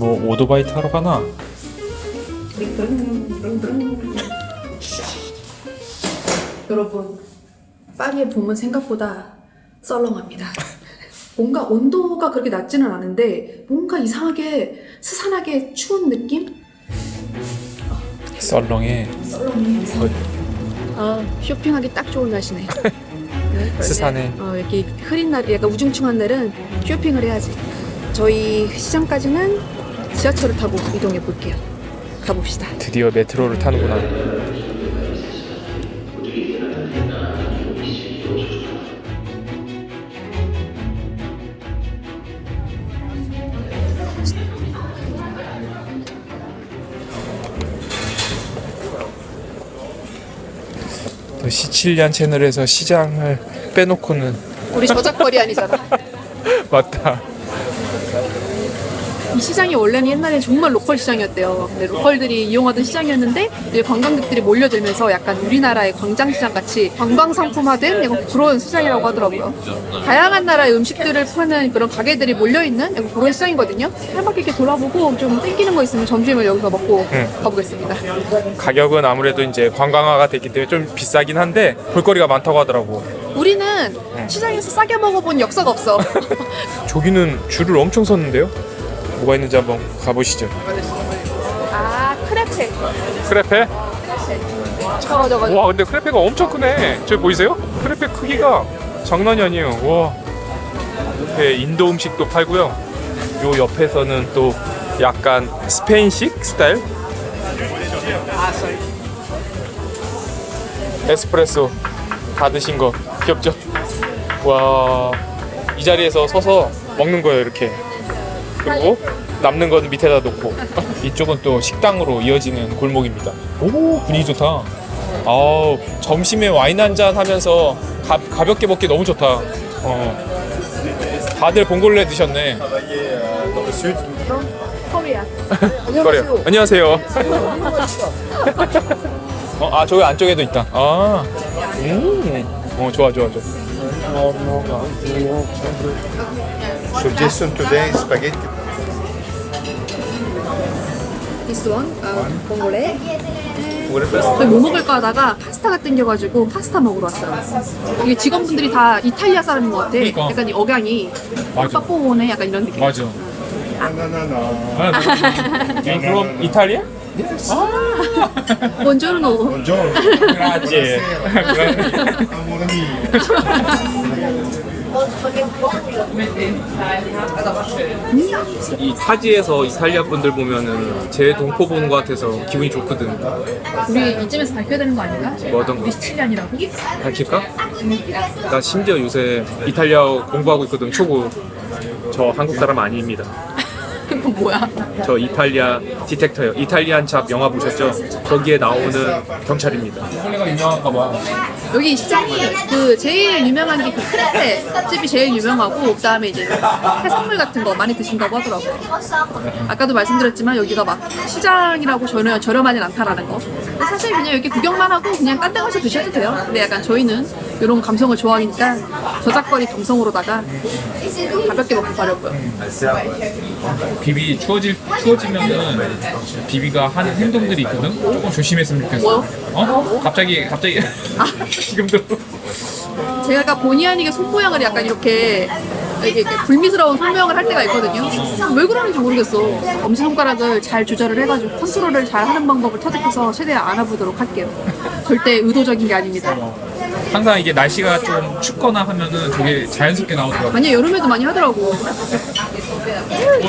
뭐 오토바이 타러 가나? 여러분, 파리의 봄은 생각보다 썰렁합니다. 뭔가 온도가 그렇게 낮지는 않은데 뭔가 이상하게 스산하게 추운 느낌? 썰렁해. 썰렁해. 아, 쇼핑하기 딱 좋은 날씨네. 스산해. 이렇게 흐린 날, 약간 우중충한 날은 쇼핑을 해야지. 저희 시장까지는 지하철을 타고 이동해 볼게요. 가봅시다. 드디어 메트로를 타는구나. 또 시칠리안 채널에서 시장을 빼놓고는 우리 저작거리 아니잖아. 맞다. 이 시장이 원래는 옛날에 정말 로컬 시장이었대요. 근데 로컬들이 이용하던 시장이었는데 이제 관광객들이 몰려들면서 약간 우리나라의 광장시장 같이 관광 상품화된 약간 그런 시장이라고 하더라고요. 다양한 나라의 음식들을 파는 그런 가게들이 몰려있는 약간 그런 시장이거든요. 한 바퀴 이렇게 돌아보고 좀 땡기는 거 있으면 점심을 여기서 먹고 가보겠습니다. 가격은 아무래도 이제 관광화가 됐기 때문에 좀 비싸긴 한데 볼거리가 많다고 하더라고. 우리는 시장에서 싸게 먹어본 역사가 없어. 저기는 줄을 엄청 섰는데요? 뭐가 있는지 한번 가보시죠. 아, 크레페. 크레페? 저거. 와, 근데 크레페가 엄청 크네. 저기 보이세요? 크레페 크기가 장난이 아니에요. 와. 옆에 인도 음식도 팔고요. 요 옆에서는 또 약간 스페인식 스타일? 에스프레소 다 드신 거 귀엽죠? 와, 이 자리에서 서서 먹는 거예요, 이렇게. 그리고 남는 건 밑에다 놓고. 이쪽은 또 식당으로 이어지는 골목입니다. 오, 분위기 좋다. 아우, 점심에 와인 한잔 하면서 가볍게 먹기 너무 좋다. 다들 봉골레 드셨네. 코리아. 그래요. 안녕하세요. 저기 안쪽에도 있다. 좋아. Suggestion today spaghetti. This one, 봉골레. 저희 뭐 먹을까 하다가 파스타가 땡겨가지고 파스타 먹으러 왔어요. 이게 직원분들이 다 이탈리아 사람인 것 같아. 그러니까. 약간 이 억양이 맞아. 빠뽀네 약간 이런 느낌. 맞아. You from Italia? 본조르노. Buongiorno. Grazie. Amore mio. 이 타지에서 이탈리아 분들 보면은 제 동포 보는 것 같아서 기분이 좋거든. 우리 이쯤에서 밝혀야 되는 거 아닌가? 뭐 어떤 거? 우리 시칠리안이라고? 밝힐까? 나 심지어 요새 이탈리아어 공부하고 있거든. 초보. 저 한국 사람 아닙니다. 그건 뭐야? 저 이탈리아 디텍터요. 이탈리안 잡 영화 보셨죠? 거기에 나오는 경찰입니다. 콜레가 유명한가 봐. 여기 시장이 그 제일 유명한 게 그 크레페 집이 제일 유명하고 그다음에 이제 해산물 같은 거 많이 드신다고 하더라고요. 아까도 말씀드렸지만 여기가 막 시장이라고 전혀 저렴하진 않다라는 거. 근데 사실 그냥 여기 구경만 하고 그냥 딴 데 가서 드셔도 돼요. 근데 약간 저희는 이런 감성을 좋아하니까 저작거리 감성으로다가 가볍게 먹고 가려고요. 비비 추워지면은 비비가 하는 행동들이 있거든. 조금 조심했으면 좋겠어. 뭐요? 갑자기 지금도 제가 약간 본의 아니게 손모양을 약간 이렇게 불미스러운 손모양을 할 때가 있거든요. 왜 그러는지 모르겠어. 엄지손가락을 잘 조절을 해가지고 컨트롤을 잘 하는 방법을 터득해서 최대한 알아보도록 할게요. 절대 의도적인 게 아닙니다. 항상 이게 날씨가 좀 춥거나 하면은 되게 자연스럽게 나오더라고. 아니요, 여름에도 많이 하더라고.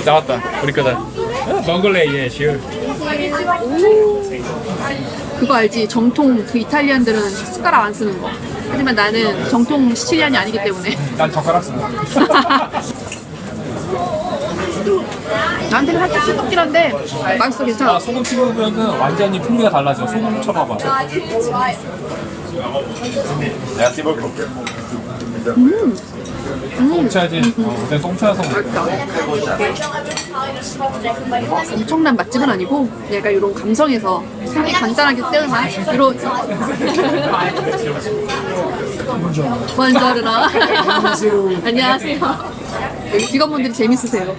나왔다. 우리 거다. 몽골레 예, 슈. 그거 알지? 정통 그 이탈리안들은 숟가락 안 쓰는 거. 하지만 나는 정통 시칠리안이 아니기 때문에. 난 젓가락 쓴다. 나한테는 살짝 싱겁긴 한데 맛있어, 괜찮아. 소금 찍으면은 완전히 풍미가 달라져. 소금 쳐봐봐. Merci beaucoup. 똥차야지. 내가 똥차여서 엄청난 맛집은 아니고 약간 이런 감성에서 되게 간단하게 때운 맛 이런 먼저르나 안녕하세요. 여기 직원분들이 재밌으세요.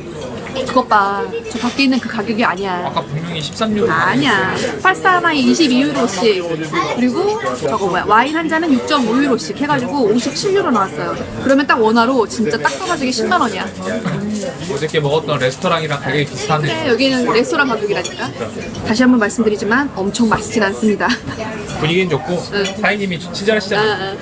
그것 봐. 저 밖에 있는 그 가격이 아니야. 아까 분명히 13유로. 아니야. 파스타 하나에 22유로씩. 그리고 저거 뭐야. 와인 한 잔은 6.5유로씩 해가지고 57유로 나왔어요. 그러면 딱 원화로 진짜 딱 떠가지고 10만 원이야. 어저께 먹었던 레스토랑이랑 가격이 비슷하네. 근데 여기는 레스토랑 가격이라니까. 다시 한번 말씀드리지만 엄청 맛있진 않습니다. 분위기는 좋고 사장님이 친절하시잖아.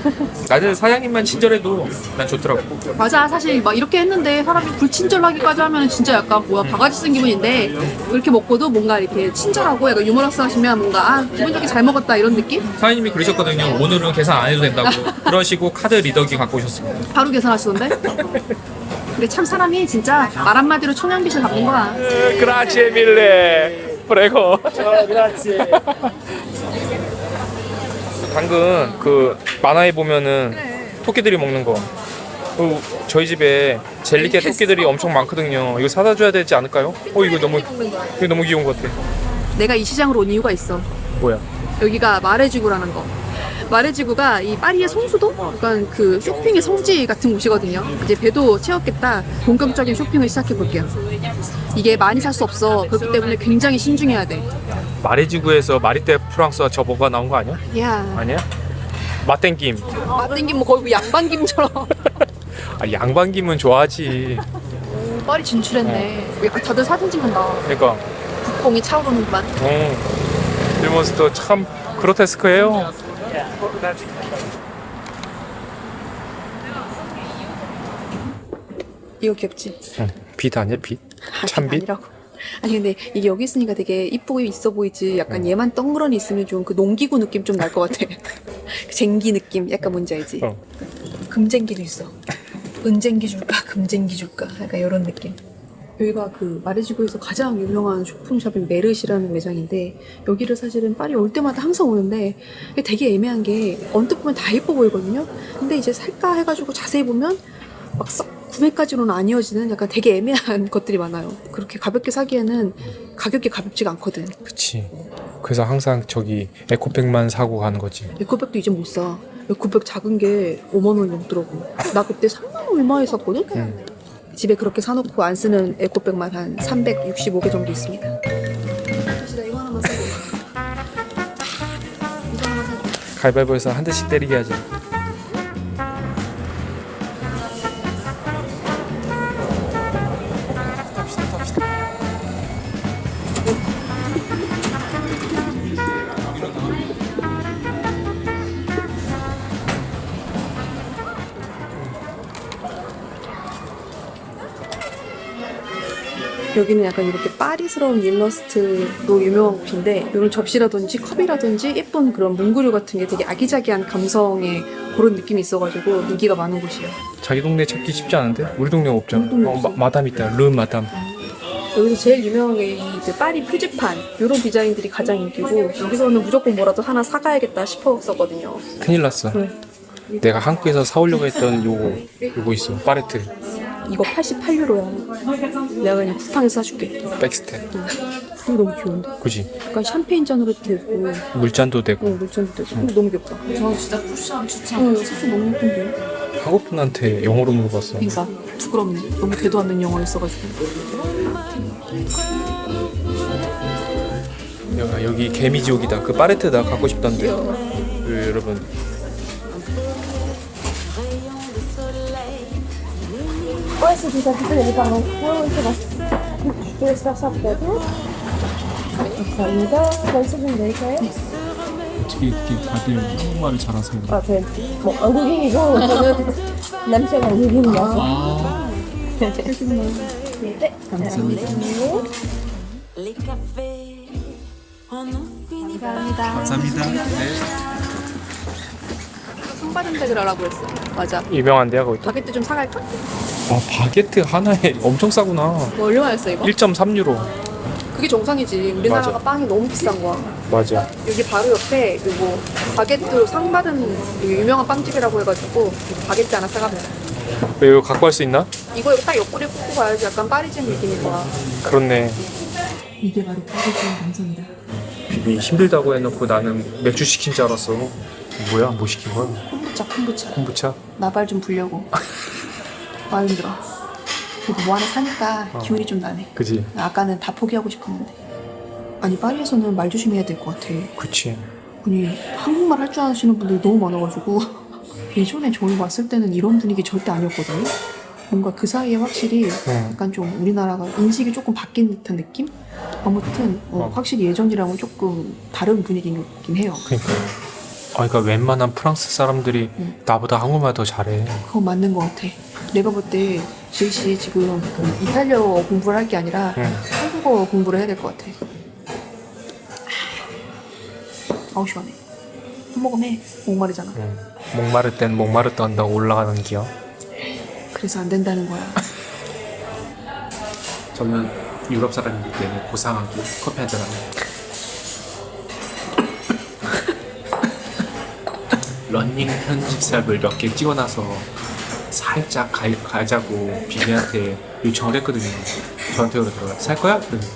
나는 사장님만 친절해도 난 좋더라고. 맞아. 사실 막 이렇게 했는데 사람이 불친절하기까지 하면 진짜 약간 뭐야 바가지 쓴 기분인데 이렇게 먹고도 뭔가 이렇게 친절하고 약간 유머러스 하시면 뭔가 아 기분 좋게 잘 먹었다 이런 느낌? 사장님이 그러셨거든요. 오늘은 계산 안 해도 된다고. 그러시고 카드 리더기 갖고 오셨습니다. 바로 계산하시던데? 근데 참 사람이 진짜 말 한마디로 천연빚을 갚는 거야. 그라치에 밀레 프레고. 당근 그 만화에 보면은 토끼들이 먹는 거. 저희 집에 젤리케 토끼들이 엄청 많거든요. 이거 사다 줘야 되지 않을까요? 이거 너무 귀여운 것 같아. 내가 이 시장으로 온 이유가 있어. 뭐야? 여기가 마레지구라는 거. 마레지구가 이 파리의 성수도? 약간 그 쇼핑의 성지 같은 곳이거든요. 이제 배도 채웠겠다. 본격적인 쇼핑을 시작해 볼게요. 이게 많이 살 수 없어. 그렇기 때문에 굉장히 신중해야 돼. 마레지구에서 마리떼 프랑스와 저 뭐가 나온 거 아니야? 야, 아니야? 맛땡김. 맛땡김 뭐 거의 뭐 양반김처럼. 아, 양반김은 좋아하지. 파리 진출했네. 다들 사진 찍는다. 그러니까. 국뽕이 차오르는구만. 일몬스터 참 그로테스크해요. 이거 귀엽지? 빛 아니야 빛? 참빛? 아니라고. 아니 근데 이게 여기 있으니까 되게 이쁘고 있어 보이지. 약간 얘만 덩그러니 있으면 좀 그 농기구 느낌 좀 날 것 같아. 그 쟁기 느낌 약간 뭔지 알지? 금쟁기도 있어. 은쟁기 줄까 금쟁기 줄까 약간 이런 느낌. 여기가 그 마레지구에서 가장 유명한 쇼핑샵인 메르시라는 매장인데 여기를 사실은 파리 올 때마다 항상 오는데 되게 애매한 게 언뜻 보면 다 예뻐 보이거든요. 근데 이제 살까 해가지고 자세히 보면 막 썩 구매까지로는 안 이어지는 약간 되게 애매한 것들이 많아요. 그렇게 가볍게 사기에는 가격이 가볍지가 않거든. 그치. 그래서 항상 저기 에코백만 사고 가는 거지. 에코백도 이제 못 사. 에코백 작은 게 5만 원 넘더라고. 나 그때 3만 원 얼마에 샀거든? 집에 그렇게 사놓고 안 쓰는 에코백만 한 365개 정도 있습니다. 사실 나 이거 하나만 사고. 이거 하나만 사고. 가위바위보에서 한 대씩 때리게 하자. 여기는 약간 이렇게 파리스러운 일러스트로 유명한 곳인데 이런 접시라든지 컵이라든지 예쁜 그런 문구류 같은 게 되게 아기자기한 감성의 그런 느낌이 있어가지고 인기가 많은 곳이에요. 자기 동네 찾기 쉽지 않은데? 우리 동네 없잖아. 동네 없어. 마담 있다. 르 마담. 여기서 제일 유명한 게 이 파리 표지판 이런 디자인들이 가장 인기고 여기서는 무조건 뭐라도 하나 사가야겠다 싶었었거든요. 큰일 났어. 내가 한국에서 사오려고 했던 요거 있어. 파레트. 이거 88유로야. 내가 그냥 쿠팡에서 사줄게. 백스텝. 이거 너무 귀여운데? 그지? 약간 샴페인 잔으로 되고 물잔도 되고. 물잔도 되고 너무 귀엽다. 저 진짜 쿠션 추천. 쿠션 너무 예쁜데? 한국 분한테 영어로 물어봤어. 그러니까 부끄럽네. 너무 되도 않는 영어를 써가지고. 여기 개미지옥이다. 그 파레트 나 갖고 싶던데. 여러분. Ouais, c'est tout à fait, il y avait pas mal. Ouais, c'est vrai. Je te laisse faire ça peut-être. 감사합니다. 맛있으면 될까요? 어떻게 이렇게 다들 한국말을 잘하세요? 아, 뭐 외국인이고 저는 남자가 외국인이라서. 네, 감사합니다. 감사합니다. 네. 상 받은 데 들어라고 했어. 맞아. 유명한 데야 거기. 바게트 좀 사갈까? 바게트 하나에 엄청 싸구나. 뭐 얼마였어 이거? 1.3유로. 그게 정상이지. 우리나라가 맞아. 빵이 너무 비싼 거야. 맞아. 여기 바로 옆에 그리고 바게트 상 받은 되게 유명한 빵집이라고 해가지고 바게트 하나 사가면 왜 이거 갖고 갈 수 있나? 이거 딱 옆구리 꽂고 가야지 약간 파리지안 느낌인 거야. 그렇네. 이게 바로 파리지안 감성이다. 비비 힘들다고 해놓고 나는 맥주 시킨 줄 알았어. 뭐야? 뭐 시킨 거야? 콤부차. 콤부차? 나발 좀 불려고. 아 힘들어. 그래도 뭐 하나 사니까 기운이 좀 나네. 그지. 아까는 다 포기하고 싶었는데. 아니 파리에서는 말 조심해야 될 것 같아. 그치. 아니 한국말 할 줄 아시는 분들이 너무 많아가지고 예전에 저희 왔을 때는 이런 분위기 절대 아니었거든요. 뭔가 그 사이에 확실히 약간 좀 우리나라가 인식이 조금 바뀐 듯한 느낌? 아무튼 확실히 예전이랑은 조금 다른 분위기긴 해요. 그러니까. 그러니까 웬만한 프랑스 사람들이 나보다 한국말 더 잘해. 그건 맞는 것 같아. 내가 볼 때 지혜씨 지금 그 이탈리아어 공부를 할 게 아니라 한국어 공부를 해야 될 것 같아. 아우 시원해. 한 모금 해. 목마르잖아. 목마를 땐 목마르다 한다고 올라가는 기요. 그래서 안 된다는 거야. 저는 유럽 사람이기 때문에 고상하게 커피 한잔 합니다. 러닝 편집샵을 몇 개 찍어놔서 살짝 가자고 비비한테 요청을 했거든요. 저한테 그러더라고요. 살 거야? 그러면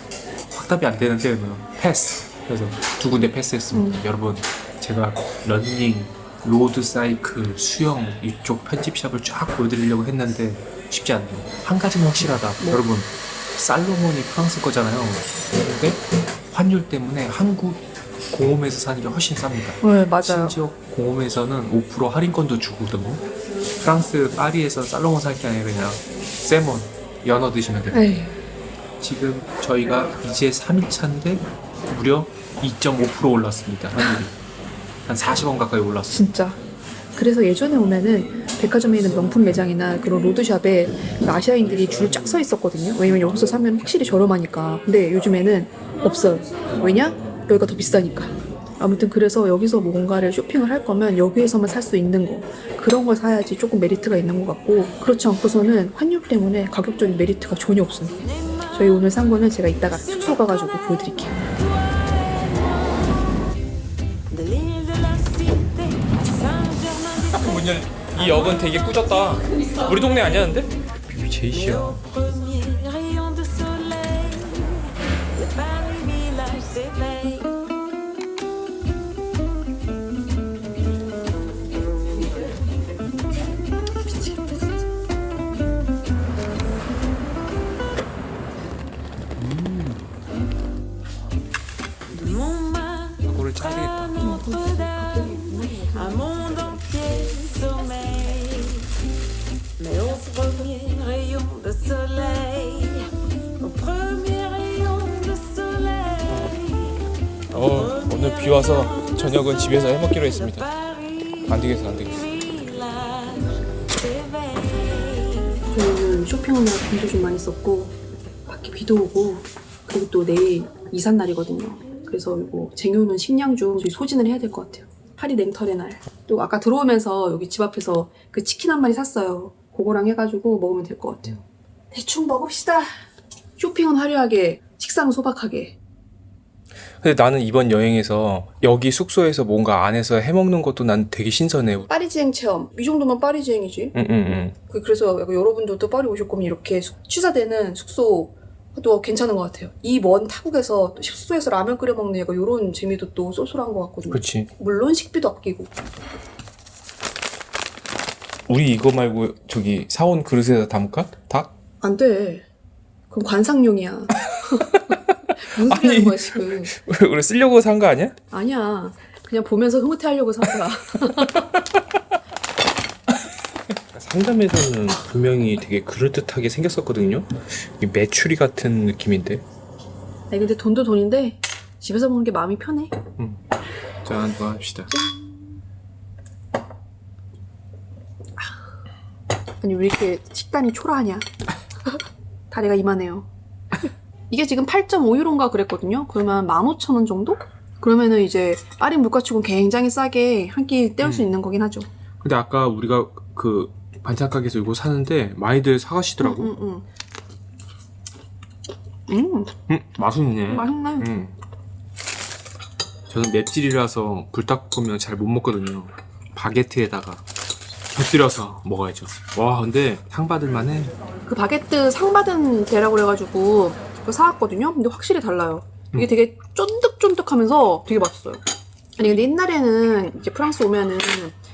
확답이 안 되는데 그러면 패스. 그래서 2군데 패스했습니다. 여러분 제가 러닝, 로드 사이클, 수영 이쪽 편집샵을 쫙 보여드리려고 했는데 쉽지 않네요. 한 가지는 확실하다. 여러분 살로몬이 프랑스 거잖아요. 근데 환율 때문에 한국 공홈에서 사는 게 훨씬 쌉니다. 네 맞아요. 심지어 공홈에서는 5% 할인권도 주거든요. 프랑스 파리에서 살로몬 살 게 아니라 그냥 세몬 연어 드시면 됩니다. 에이. 지금 저희가 이제 3일차인데 무려 2.5% 올랐습니다. 환율이. 한 40원 가까이 올랐어요. 진짜. 그래서 예전에 오면은 백화점에 있는 명품 매장이나 그런 로드샵에 아시아인들이 줄 쫙 서 있었거든요. 왜냐면 여기서 사면 확실히 저렴하니까. 근데 요즘에는 없어요. 왜냐? 여기가 더 비싸니까. 아무튼 그래서 여기서 뭔가를 쇼핑을 할 거면 여기에서만 살 수 있는 거 그런 걸 사야지 조금 메리트가 있는 것 같고, 그렇지 않고서는 환율 때문에 가격적인 메리트가 전혀 없습니다. 저희 오늘 산 거는 제가 이따가 숙소 가가지고 보여드릴게요. 이 역은 되게 꾸졌다. 우리 동네 아니었는데? 제이시야. 이거를 짜야 되겠다. Un monde entier sommeille, mais au premier rayon de soleil, au premier rayon de soleil, 오늘 비 와서 저녁은 집에서 해먹기로 했습니다. 안 되겠어. village s'éveille. 저희는 쇼핑하느라 돈도 좀 많이 썼고 밖에 비도 오고 그리고 또 내일 이삿날이거든요. 그래서 이거 쟁여놓은 식량 좀 저희 소진을 해야 될 것 같아요. 파리 냉털의 날. 또 아까 들어오면서 여기 집 앞에서 그 치킨 한 마리 샀어요. 그거랑 해가지고 먹으면 될 것 같아요. 대충 먹읍시다. 쇼핑은 화려하게, 식사는 소박하게. 근데 나는 이번 여행에서 여기 숙소에서 뭔가 안에서 해먹는 것도 난 되게 신선해. 파리지행 체험. 이 정도면 파리지행이지. 그래서 약간 여러분들도 파리 오실 거면 이렇게 취사되는 숙소도 괜찮은 것 같아요. 이 먼 타국에서 또 숙소에서 라면 끓여 먹는 약간 이런 재미도 또 쏠쏠한 것 같거든요. 그렇지. 물론 식비도 아끼고. 우리 이거 말고 저기 사온 그릇에다 담을까? 닭? 안 돼. 그럼 관상용이야. 무슨 소리 하는 거야 지금. 우리 쓰려고 산 거 아니야? 아니야. 그냥 보면서 흐뭇해하려고 산 거야. 상점에서는 분명히 되게 그럴듯하게 생겼었거든요. 이 메추리 같은 느낌인데. 아니 근데 돈도 돈인데 집에서 먹는 게 마음이 편해. 자, 한번 합시다. 아니 왜 이렇게 식단이 초라하냐. 다리가 이만해요. 이게 지금 8.5유로인가 그랬거든요. 그러면 15,000원 정도? 그러면은 이제 파리 물가치고는 굉장히 싸게 한 끼 때울 수 있는 거긴 하죠. 근데 아까 우리가 그 반찬 가게에서 이거 사는데 많이들 사가시더라고. 맛있네. 맛있네. 저는 맵찔이라서 불닭볶음면 잘 못 먹거든요. 바게트에다가 곁들여서 먹어야죠. 와, 근데 상 받을 만해. 그 바게트 상 받은 데라고 그래가지고 그거 사왔거든요. 근데 확실히 달라요. 이게 되게 쫀득쫀득하면서 되게 맛있어요. 아니 근데 옛날에는 이제 프랑스 오면은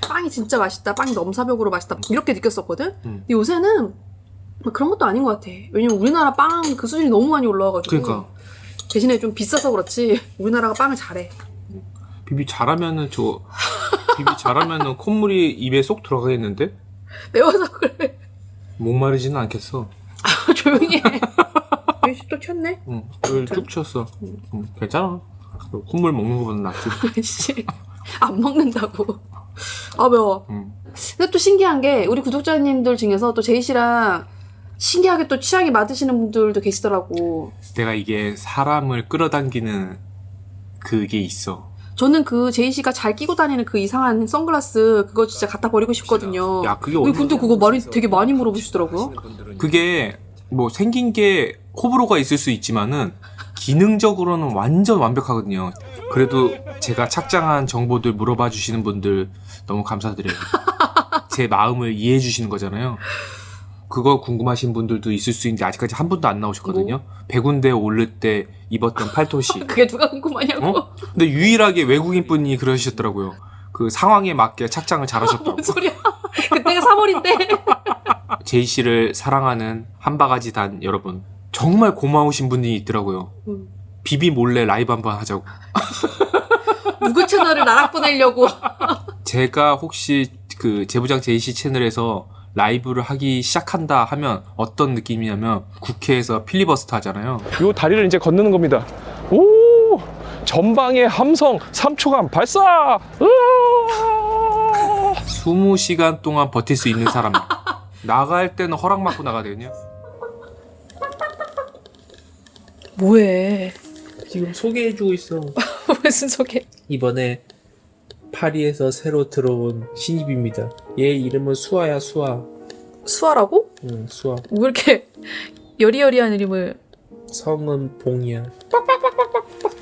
빵이 진짜 맛있다, 빵이 넘사벽으로 맛있다 이렇게 느꼈었거든. 근데 요새는 뭐 그런 것도 아닌 것 같아. 왜냐면 우리나라 빵 그 수준이 너무 많이 올라와가지고. 그러니까 대신에 좀 비싸서 그렇지 우리나라가 빵을 잘해. 비비 잘하면은 콧물이 입에 쏙 들어가겠는데? 매워서 그래. 목마르지는 않겠어. 조용히 해. 유씨 또 켰네? 응, 쭉 쳤어. 응, 괜찮아. 콧물 먹는 거보다 낫지. 씨, 안 먹는다고. 아 매워. 응. 근데 또 신기한 게 우리 구독자님들 중에서 또 제이 씨랑 신기하게 또 취향이 맞으시는 분들도 계시더라고. 내가 이게 사람을 끌어당기는 그게 있어. 저는 그 제이 씨가 잘 끼고 다니는 그 이상한 선글라스 그거 진짜 갖다 버리고 싶거든요. 야, 그게 근데 그거 많이 되게 많이 물어보시더라고요. 그게 뭐 생긴 게 호불호가 있을 수 있지만은 기능적으로는 완전 완벽하거든요. 그래도 제가 착장한 정보들 물어봐 주시는 분들 너무 감사드려요. 제 마음을 이해해 주시는 거잖아요. 그거 궁금하신 분들도 있을 수 있는데 아직까지 한 분도 안 나오셨거든요. 100군데 오를 때 입었던 팔토시. 그게 누가 궁금하냐고. 어? 근데 유일하게 외국인 분이 그러셨더라고요. 그 상황에 맞게 착장을 잘하셨다고. 뭔 소리야. 그때가 3월인데. 제이 씨를 사랑하는 한바가지 단 여러분, 정말 고마우신 분이 있더라고요. 비비 몰래 라이브 한번 하자고. 누구 채널을 나락 보내려고. 제가 혹시 그 제부장 제이 씨 채널에서 라이브를 하기 시작한다 하면 어떤 느낌이냐면 국회에서 필리버스터 하잖아요. 요 다리를 이제 건너는 겁니다. 오! 전방의 함성 3초간 발사! 으아! 20시간 동안 버틸 수 있는 사람. 나갈 때는 허락 받고 나가거든요. 뭐해. 지금 소개해주고 있어. 무슨 소개. 이번에 파리에서 새로 들어온 신입입니다. 얘 이름은 수아야, 수아. 수아라고? 응, 수아. 왜 이렇게 여리여리한 이름을. 성은 봉이야.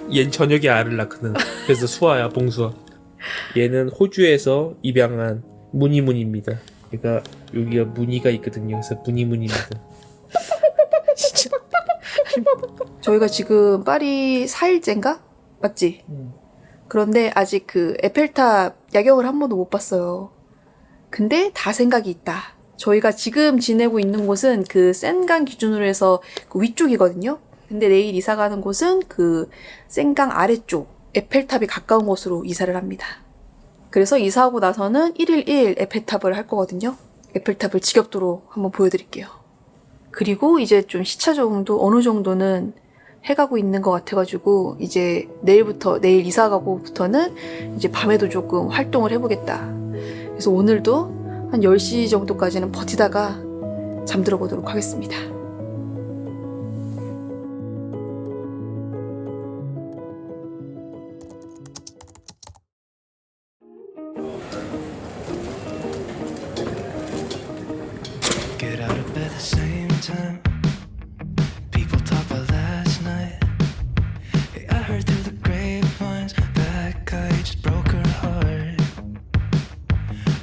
얜 저녁에 알을 낳거든. 그래서 수아야, 봉수아. 얘는 호주에서 입양한 무늬무늬입니다. 얘가 여기가 무늬가 있거든요. 그래서 무늬무늬입니다. 진짜. 저희가 지금 파리 4일째인가? 맞지? 그런데 아직 그 에펠탑 야경을 한 번도 못 봤어요. 근데 다 생각이 있다. 저희가 지금 지내고 있는 곳은 그 센강 기준으로 해서 그 위쪽이거든요. 근데 내일 이사 가는 곳은 그 센강 아래쪽 에펠탑이 가까운 곳으로 이사를 합니다. 그래서 이사하고 나서는 1일 1 에펠탑을 할 거거든요. 에펠탑을 지겹도록 한번 보여드릴게요. 그리고 이제 좀 시차 적응도 어느 정도는 해가고 있는 것 같아가지고 이제 내일 이사 가고부터는 이제 밤에도 조금 활동을 해보겠다. 그래서 오늘도 한 10시 정도까지는 버티다가 잠들어 보도록 하겠습니다. Get out of bed at the same time. People talk about last night. Hey, I heard through the grapevines that guy just broke her heart.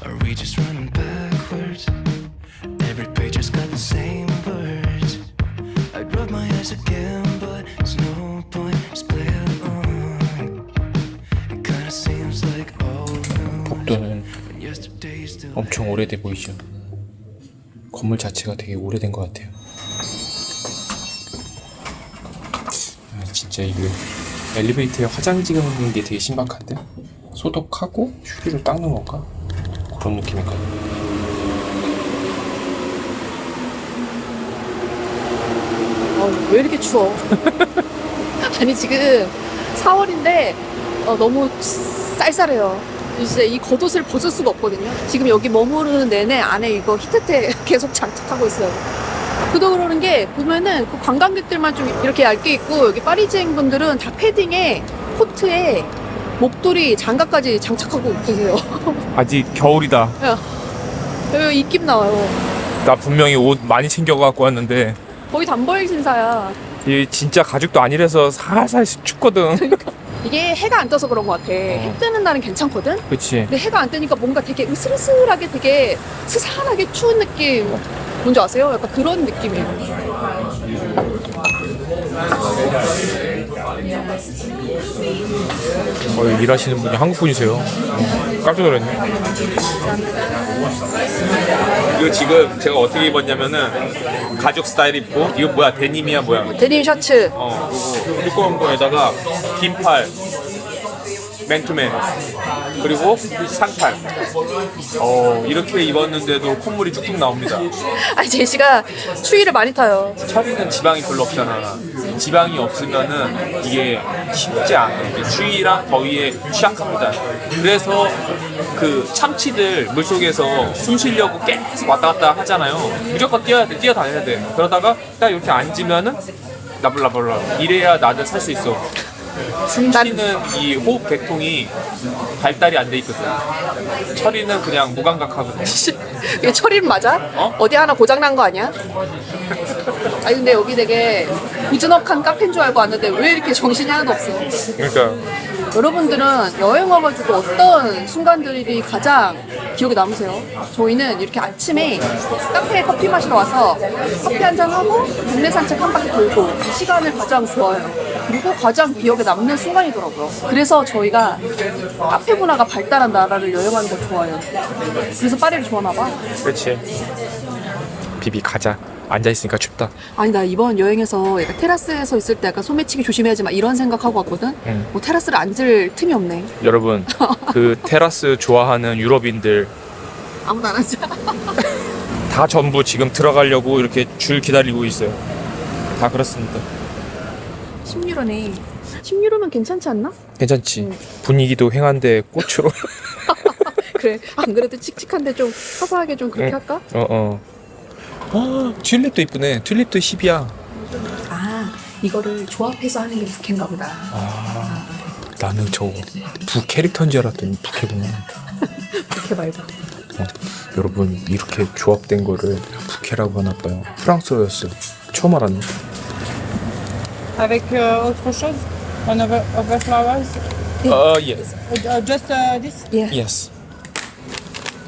Are we just running backwards? Every page has got the same words. I'd rub my eyes again, but there's no point. Just play along. It kinda seems like old news. 복도는 When yesterday's still 엄청 오래돼 보이죠. 건물 자체가 되게 오래된 것 같아요. 진짜 이거 엘리베이터에 화장지 긁는 게 되게 신박한데? 소독하고 휴지로 닦는 건가? 그런 느낌일까요? 왜 이렇게 추워? 아니 지금 4월인데 너무 쌀쌀해요. 진짜 이 겉옷을 벗을 수가 없거든요. 지금 여기 머무르는 내내 안에 이거 히트테 계속 장착하고 있어요. 그도 그러는 게 보면은 그 관광객들만 좀 이렇게 얇게 입고 여기 파리지행 분들은 다 패딩에 코트에 목도리 장갑까지 장착하고 계세요. 아직 겨울이다. 여기 입김 나와요. 나 분명히 옷 많이 챙겨갖고 왔는데 거의 단벌 신사야. 이 진짜 가죽도 아니라서 살살 춥거든. 이게 해가 안 떠서 그런 것 같아. 해 뜨는 날은 괜찮거든? 그치. 근데 해가 안 뜨니까 뭔가 되게 으슬으슬하게 되게 스산하게 추운 느낌. 뭔지 아세요? 약간 그런 느낌이에요. 일하시는 분이 한국 분이세요. 깜짝 놀랐네. 이거 지금 제가 어떻게 입었냐면은 가죽 스타일 입고 이거 뭐야 데님이야 뭐야? 데님 셔츠. 그리고 두꺼운 거에다가 긴팔 맨투맨 그리고 상팔. 이렇게 입었는데도 콧물이 쭉쭉 나옵니다. 아니 제시가 추위를 많이 타요. 철이는 지방이 별로 없잖아. 지방이 없으면은 이게 쉽지 않아. 이게 추위랑 더위에 취약합니다. 그래서 그 참치들 물속에서 숨 쉬려고 계속 왔다 갔다 하잖아요. 무조건 뛰어다녀야 돼. 그러다가 딱 이렇게 앉으면은 나불나불나. 이래야 나는 살 수 있어. 숨 쉬는 이 호흡 계통이 발달이 안 돼 있거든. 철이는 그냥 무감각하거든. 이게 철인 맞아? 어디 하나 고장난 거 아니야? 아니 근데 여기 되게 고즈넉한 카페인 줄 알고 왔는데 왜 이렇게 정신이 하나도 없어? 그러니까 여러분들은 여행 와가지고 어떤 순간들이 가장 기억에 남으세요? 저희는 이렇게 아침에 카페에 커피 마시러 와서 커피 한잔 하고 동네 산책 한 바퀴 돌고 이 시간을 가장 좋아해요. 그리고 가장 기억에 남는 순간이더라고요. 그래서 저희가 카페 문화가 발달한 나라를 여행하는 걸 좋아해요. 그래서 파리를 좋아하나 봐. 그렇지. 비비 가자. 앉아있으니까 춥다. 아니 나 이번 여행에서 약간 테라스에서 있을 때 약간 소매치기 조심해야지 막 이런 생각하고 왔거든. 뭐 테라스를 앉을 틈이 없네. 여러분 그 테라스 좋아하는 유럽인들 아무도 안 앉아. 다 전부 지금 들어가려고 이렇게 줄 기다리고 있어요. 다 그렇습니다. 10유로네. 10유로면 괜찮지 않나? 괜찮지. 분위기도 횡한데 꽃으로. 그래. 안 그래도 칙칙한데 좀 화사하게 좀 그렇게 할까? 튤립도 이쁘네. 튤립도 10이야. 아 이거를 조합해서 하는 게 부케인가 보다. 나는 저 부 캐릭터인 줄 알았더니 부캐구나. 부케 말고. 여러분 이렇게 조합된 거를 부캐라고 하나 봐요. 프랑스어였어. 처음 알았네. Avec autre chose? Over flowers? Yes. Just this? Yes.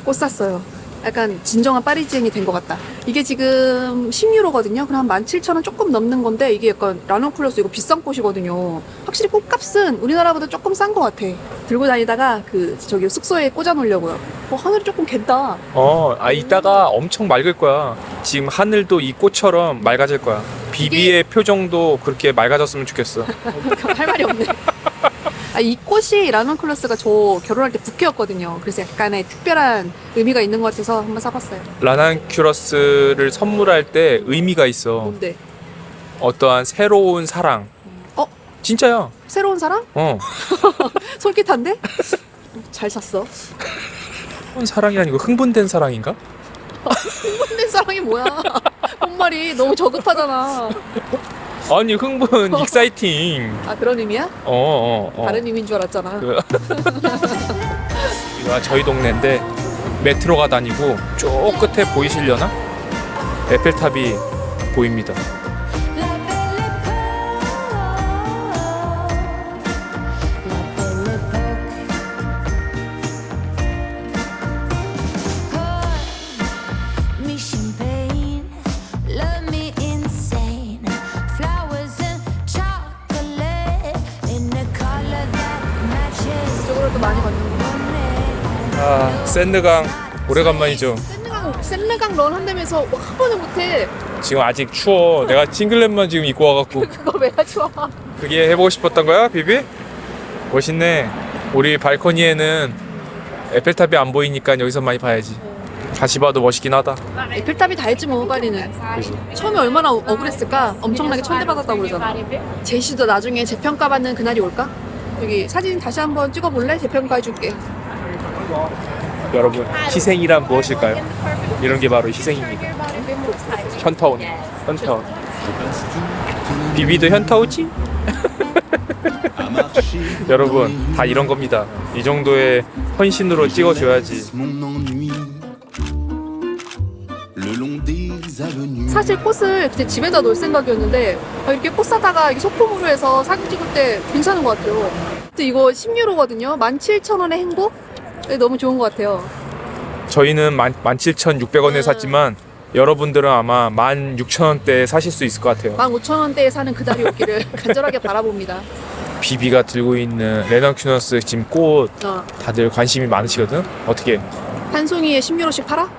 꽃 샀어요. 약간 진정한 파리지앵이 된 것 같다. 이게 지금 10유로거든요. 그럼 한 17,000원 조금 넘는 건데 이게 약간 라넌쿨러스 이거 비싼 꽃이거든요. 확실히 꽃값은 우리나라보다 조금 싼 것 같아. 들고 다니다가 그 저기 숙소에 꽂아 놓으려고요. 하늘이 조금 갠다. 이따가 엄청 맑을 거야. 지금 하늘도 이 꽃처럼 맑아질 거야. 비비의 표정도 그렇게 맑아졌으면 좋겠어. 할 말이 없네. 이 꽃이 라넌쿨러스가 저 결혼할 때 부케였거든요. 그래서 약간의 특별한 의미가 있는 것 같아서 한번 사봤어요. 라난큐러스를 선물할 때 의미가 있어. 뭔데? 어떠한 새로운 사랑. 진짜야. 새로운 사랑? 솔깃한데? 잘 샀어. 새로운 사랑이 아니고 흥분된 사랑인가? 흥분된 사랑이 뭐야? 본말이 너무 저급하잖아. 아니 흥분, 익사이팅. 아 그런 의미야? 다른 의미인 줄 알았잖아. 여기가 저희 동네인데 메트로가 다니고 저 끝에 보이시려나? 에펠탑이 보입니다. 이쪽으로도 많이 걷는구나. 샌드강 오래간만이죠. 샌드강 런 한다면서 한 번은 못해. 지금 아직 추워. 내가 싱글렛만 지금 입고 와갖고. 그거 왜 좋아? 그게 해보고 싶었던 거야, 비비? 멋있네. 우리 발코니에는 에펠탑이 안 보이니까 여기서 많이 봐야지. 다시 봐도 멋있긴 하다. 에펠탑이 다 했지 뭐 파리는. 그치? 처음에 얼마나 억울했을까? 엄청나게 천대받았다고 그러잖아. 제시도 나중에 재평가받는 그날이 올까? 여기 사진 다시 한번 찍어볼래? 재평가해줄게. 여러분, 희생이란 무엇일까요? 이런 게 바로 희생입니다. 현타온. 비비도 현타오지? 여러분, 다 이런 겁니다. 이 정도의 헌신으로 찍어줘야지. 사실 꽃을 그때 집에다 놓을 생각이었는데 이렇게 꽃 사다가 이렇게 소품으로 해서 사진 찍을 때 괜찮은 것 같아요. 근데 이거 10유로거든요. 17,000원의 행복? 너무 좋은 것 같아요. 저희는 17,600원에 샀지만 여러분들은 아마 16,000원대에 사실 수 있을 것 같아요. 15,000원대에 사는 그날이 오기를 간절하게 바라봅니다. 비비가 들고 있는 레넌큐너스 지금 꽃 다들 관심이 많으시거든. 어떻게 한 송이에 10유로씩 팔아?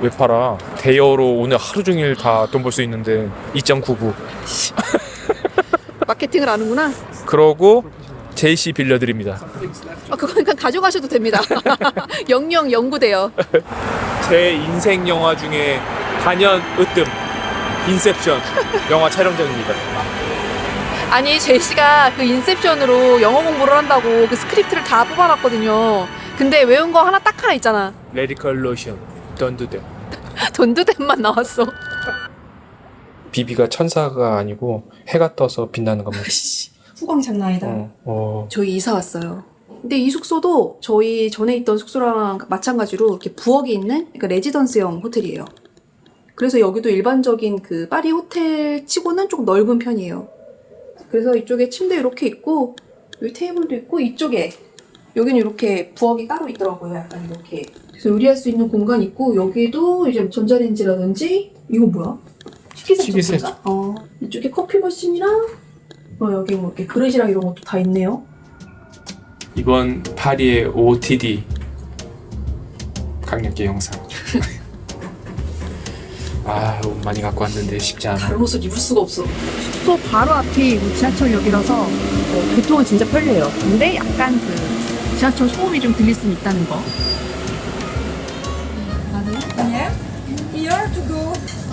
왜 팔아? 대여로 오늘 하루 종일 다 돈 벌 수 있는데 2.99. 마케팅을 아는구나. 그러고 JC 빌려드립니다. 그건 그냥 가져가셔도 됩니다. 영영 연구돼요. 제 인생 영화 중에 단연 으뜸 인셉션 영화 촬영장입니다. 아니 제이씨가 그 인셉션으로 영어 공부를 한다고 그 스크립트를 다 뽑아놨거든요. 근데 외운 거 하나 딱 하나 있잖아. 레디컬 로션 던두댐. 돈두댐만 나왔어. 비비가 천사가 아니고 해가 떠서 빛나는 겁니다. 후광 장난 아니다. 저희 이사 왔어요. 근데 이 숙소도 저희 전에 있던 숙소랑 마찬가지로 이렇게 부엌이 있는 그러니까 레지던스형 호텔이에요. 그래서 여기도 일반적인 그 파리 호텔 치고는 조금 넓은 편이에요. 그래서 이쪽에 침대 이렇게 있고 여기 테이블도 있고 이쪽에 여기는 이렇게 부엌이 따로 있더라고요. 약간 이렇게. 그래서 요리할 수 있는 공간 있고 여기도 이제 전자레인지라든지 이거 뭐야? 식기세척인가? 이쪽에 커피 머신이랑 여기 뭐 이렇게 그릇이랑 이런 것도 다 있네요. 이번 파리의 OTD 강력계 영상. 아, 옷 많이 갖고 왔는데 쉽지 않아. 다른 옷을 입을 수가 없어. 숙소 바로 앞이 지하철역이라서 교통은 진짜 편리해요. 근데 약간 그 지하철 소음이 좀 들릴 수는 있다는 거.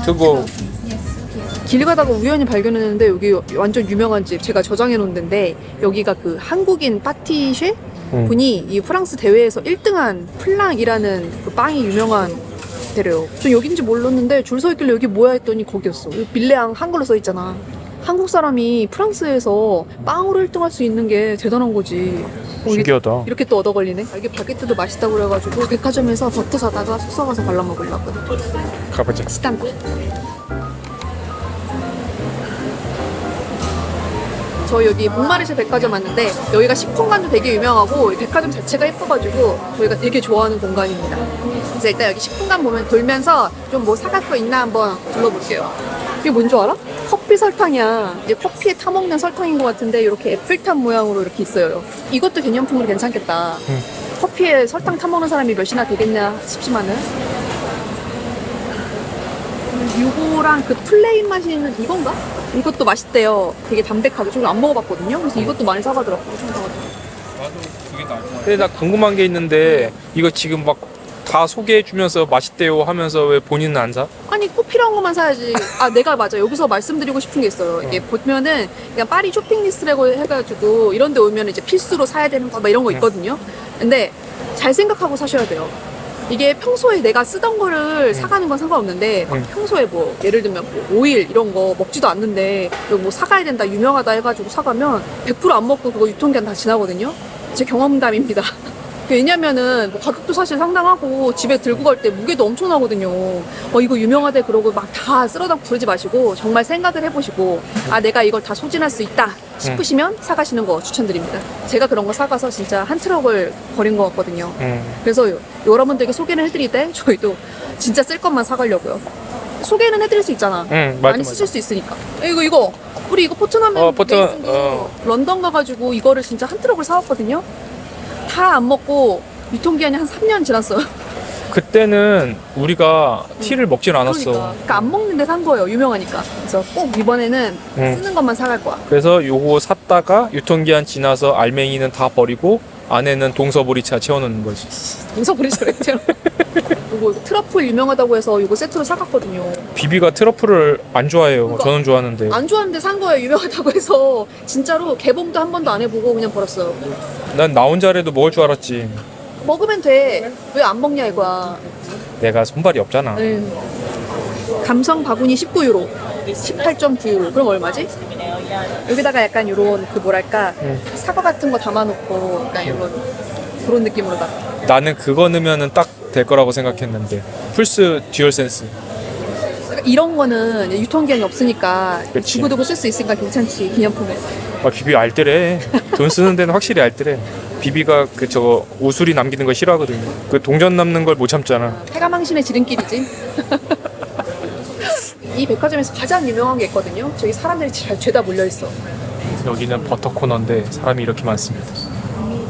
투고. 길 가다가 우연히 발견했는데 여기 완전 유명한 집 제가 저장해 놓은 데인데 여기가 그 한국인 파티쉐 분이 이 프랑스 대회에서 1등한 플랑이라는 그 빵이 유명한 데래요. 저 여긴지 몰랐는데 줄 서 있길래 여기 뭐야 했더니 거기였어. 여기 빌레앙 한글로 써 있잖아. 한국 사람이 프랑스에서 빵으로 1등할 수 있는 게 대단한 거지. 신기하다. 이렇게 또 얻어 걸리네. 여기 바게트도 맛있다고 그래가지고 백화점에서 버터 사다가 숙소 가서 발라 먹으려고. 가보자. 스탄다. 저 여기 몽마르쉐 백화점 왔는데 여기가 식품관도 되게 유명하고 이 백화점 자체가 예뻐가지고 저희가 되게 좋아하는 공간입니다. 그래서 일단 여기 식품관 보면 돌면서 좀 뭐 사갈 거 있나 한번 둘러볼게요. 이게 뭔 줄 알아? 커피 설탕이야. 이제 커피에 타먹는 설탕인 것 같은데 이렇게 애플탑 모양으로 이렇게 있어요. 이것도 기념품으로 괜찮겠다. 커피에 설탕 타먹는 사람이 몇이나 되겠냐 싶지만은 요거랑 그 플레인 맛있는 이건가? 이것도 맛있대요. 되게 담백하게. 저는 안 먹어봤거든요. 그래서 이것도 많이 사가더라고요. 엄청 사가지고. 근데 나 궁금한 게 있는데 이거 지금 막 다 소개해주면서 맛있대요 하면서 왜 본인은 안 사? 아니 꼭 필요한 것만 사야지. 아 내가 맞아. 여기서 말씀드리고 싶은 게 있어요. 이게 보면은 그냥 파리 쇼핑 리스트라고 해가지고 이런 데 오면 이제 필수로 사야 되는 거 막 이런 거 있거든요. 근데 잘 생각하고 사셔야 돼요. 이게 평소에 내가 쓰던 거를 사가는 건 상관없는데 막 평소에 뭐 예를 들면 뭐 오일 이런 거 먹지도 않는데 이거 뭐 사가야 된다 유명하다 해가지고 사가면 100% 안 먹고 그거 유통기한 다 지나거든요. 제 경험담입니다. 왜냐면은 뭐 가격도 사실 상당하고 집에 들고 갈 때 무게도 엄청나거든요. 이거 유명하대 그러고 막 다 쓸어담고 그러지 마시고 정말 생각을 해보시고 아 내가 이걸 다 소진할 수 있다 싶으시면 사가시는 거 추천드립니다. 제가 그런 거 사가서 진짜 한 트럭을 버린 것 같거든요. 그래서 여러분들에게 소개는 해드릴 때 저희도 진짜 쓸 것만 사가려고요. 소개는 해드릴 수 있잖아. 많이 쓰실 수 있으니까. 이거 우리 이거 포트넘 메이슨도 런던 가가지고 이거를 진짜 한 트럭을 사왔거든요. 다 안 먹고 유통기한이 한 3년 지났어요. 그때는 우리가 티를 먹진 않았어. 그러니까 안 먹는데 산 거예요. 유명하니까. 그래서 꼭 이번에는 쓰는 것만 사갈 거야. 그래서 요거 샀다가 유통기한 지나서 알맹이는 다 버리고 안에는 동서보리차 채워놓는 거지. 동서보리차를 채워. 이거 트러플 유명하다고 해서 이거 세트로 사갔거든요. 비비가 트러플을 안 좋아해요. 그러니까 저는 좋아하는데. 안 좋아하는데 산 거예요. 유명하다고 해서 진짜로 개봉도 한 번도 안 해보고 그냥 버렸어요. 난 나 혼자라도 먹을 줄 알았지. 먹으면 돼. 왜 안 먹냐 이거야. 내가 손발이 없잖아. 감성 바구니 19유로 18.9유로 그럼 얼마지? 여기다가 약간 요런 그 뭐랄까 사과 같은 거 담아놓고 약간 요런 그런 느낌으로다가 나는 그거 넣으면은 딱 될 거라고 생각했는데 플스 듀얼 센스. 이런 거는 유통기한이 없으니까 그치. 두고두고 쓸 수 있으니까 괜찮지 기념품에. 아, 비비 알뜰해. 돈 쓰는 데는 확실히 알뜰해. 비비가 그 저거 우수리 남기는 거 싫어하거든요. 그 동전 남는 걸 못 참잖아. 패가망신의 지름길이지. 이 백화점에서 가장 유명한 게 있거든요. 저기 사람들이 잘 죄다 몰려있어. 여기는 버터 코너인데 사람이 이렇게 많습니다.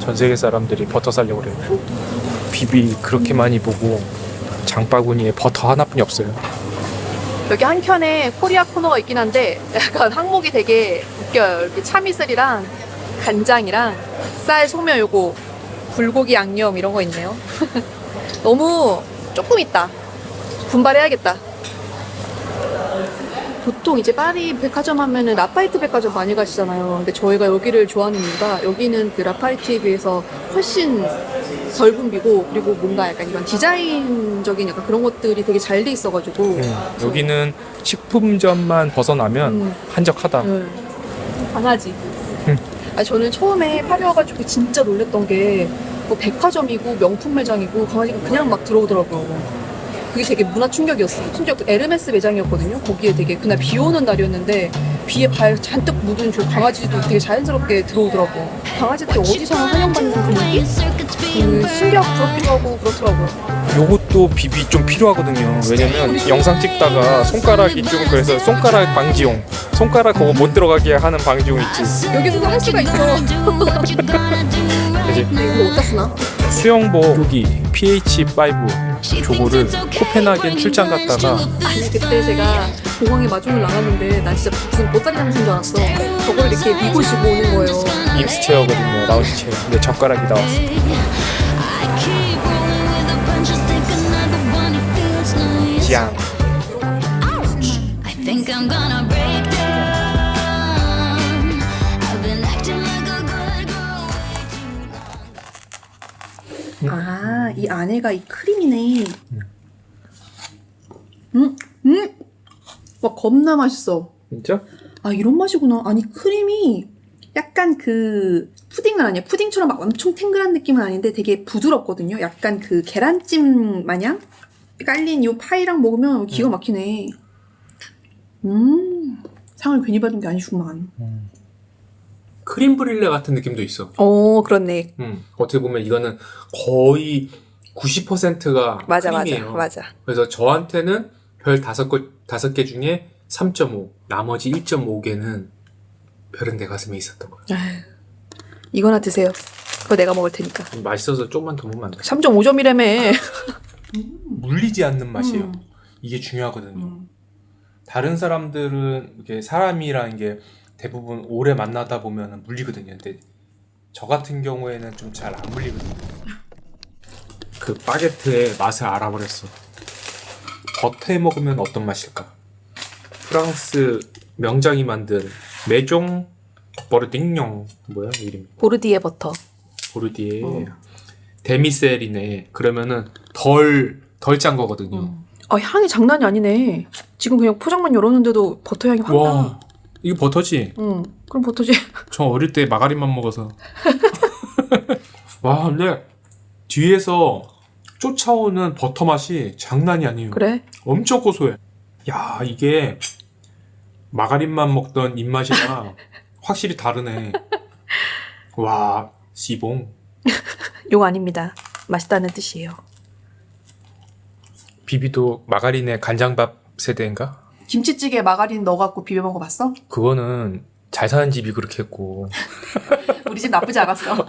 전 세계 사람들이 버터 사려고 그래요. 비비 그렇게 많이 보고 장바구니에 버터 하나뿐이 없어요. 여기 한켠에 코리아 코너가 있긴 한데 약간 항목이 되게 웃겨요. 이렇게 참이슬이랑 간장이랑 쌀, 소면 요거 불고기 양념 이런 거 있네요. 너무 조금 있다. 분발해야겠다. 보통 이제 파리 백화점 하면은 라파이트 백화점 많이 가시잖아요. 근데 저희가 여기를 좋아하는 이유가 여기는 그 라파이트에 비해서 훨씬 덜 붐비고 그리고 뭔가 약간 이런 디자인적인 약간 그런 것들이 되게 잘 돼 있어가지고 여기는 식품점만 벗어나면 한적하다. 강아지. 아, 저는 처음에 파리 와가지고 진짜 놀랬던 게 뭐 백화점이고 명품 매장이고 강아지가 그냥 막 들어오더라고요. 그게 되게 문화 충격이었어요. 심지어 그 에르메스 매장이었거든요. 거기에 되게 그날 비 오는 날이었는데 비에 발 잔뜩 묻은 저 강아지도 되게 자연스럽게 들어오더라고요. 강아지들 어디서나 환영받는 분위기? 신기하고 부럽기도 하고 그렇더라고요. 요것도 비비 좀 필요하거든요. 왜냐면 영상 찍다가 손가락이 좀 그래서 손가락 방지용, 손가락 그거 못 들어가게 하는 방지용 있지. 여기서도 할 수가 있어. 그치? 근데 이거 어디다 쓰나? 수영복 여기 PH5 저거를 코펜하겐 출장 갔다가 아니 그때 제가 공항에 마중을 나갔는데 난 진짜 무슨 보따리 장소인 줄 알았어. 저걸 이렇게 미고 싣고 오는 거예요. 임스 체어거든요. 라운지 체어. 근데 젓가락이 나왔어. 짱. Think I'm gonna break down. I've been acting like a good girl. 아, 이 안에가 이 크림이네. 와, 겁나 맛있어. 진짜? 아, 이런 맛이구나. 아니, 크림이 약간 그 푸딩은 아니야. 푸딩처럼 막 엄청 탱글한 느낌은 아닌데 되게 부드럽거든요. 약간 그 계란찜 마냥 깔린 이 파이랑 먹으면 기가 막히네. 상을 괜히 받은 게 아니구만. 크림 브릴레 같은 느낌도 있어. 그렇네. 어떻게 보면 이거는 거의 90%가 맞아, 크림이에요. 맞아. 그래서 저한테는 별 5개 중에 3.5, 나머지 1.5개는 별은 내 가슴에 있었던 거예요. 아유, 이거나 드세요. 그거 내가 먹을 테니까. 맛있어서 조금만 더 먹으면 안 돼. 3.5점이라며. 물리지 않는 맛이에요. 이게 중요하거든요. 다른 사람들은 이게 사람이라는 게 대부분 오래 만나다 보면 물리거든요. 근데 저 같은 경우에는 좀 잘 안 물리거든요. 그 바게트의 맛을 알아버렸어. 버터에 먹으면 어떤 맛일까? 프랑스 명장이 만든 메종 버르딩뇽 뭐야 이름이? 보르디에 버터. 보르디에 데미셀이네. 그러면은 덜 짠 거거든요. 아, 향이 장난이 아니네. 지금 그냥 포장만 열었는데도 버터 향이 확 나. 와, 이거 버터지? 그럼 버터지. 저 어릴 때 마가린만 먹어서. 와, 근데 뒤에서 쫓아오는 버터 맛이 장난이 아니에요. 그래? 엄청 고소해. 야, 이게 마가린만 먹던 입맛이랑 확실히 다르네. 와, 시봉. 용 아닙니다. 맛있다는 뜻이에요. 비비도 마가린의 간장밥 세대인가? 김치찌개에 마가린 넣어갖고 비벼 먹어봤어? 그거는 잘 사는 집이 그렇게 했고 우리 집 나쁘지 않았어.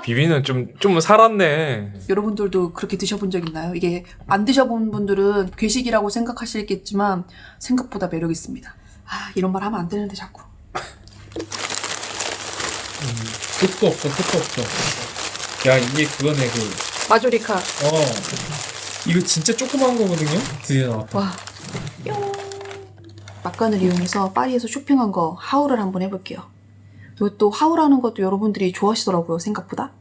비비는 좀 살았네. 여러분들도 그렇게 드셔본 적 있나요? 이게 안 드셔본 분들은 괴식이라고 생각하시겠지만 생각보다 매력 있습니다. 아, 이런 말 하면 안 되는데 자꾸. 끝도 없어. 야, 이게 그거네 마조리카. 이거 진짜 조그만 거거든요? 드디어 나왔다. 와. 뿅. 막간을 이용해서 파리에서 쇼핑한 거 하울을 한번 해볼게요. 또 하울하는 것도 여러분들이 좋아하시더라고요, 생각보다.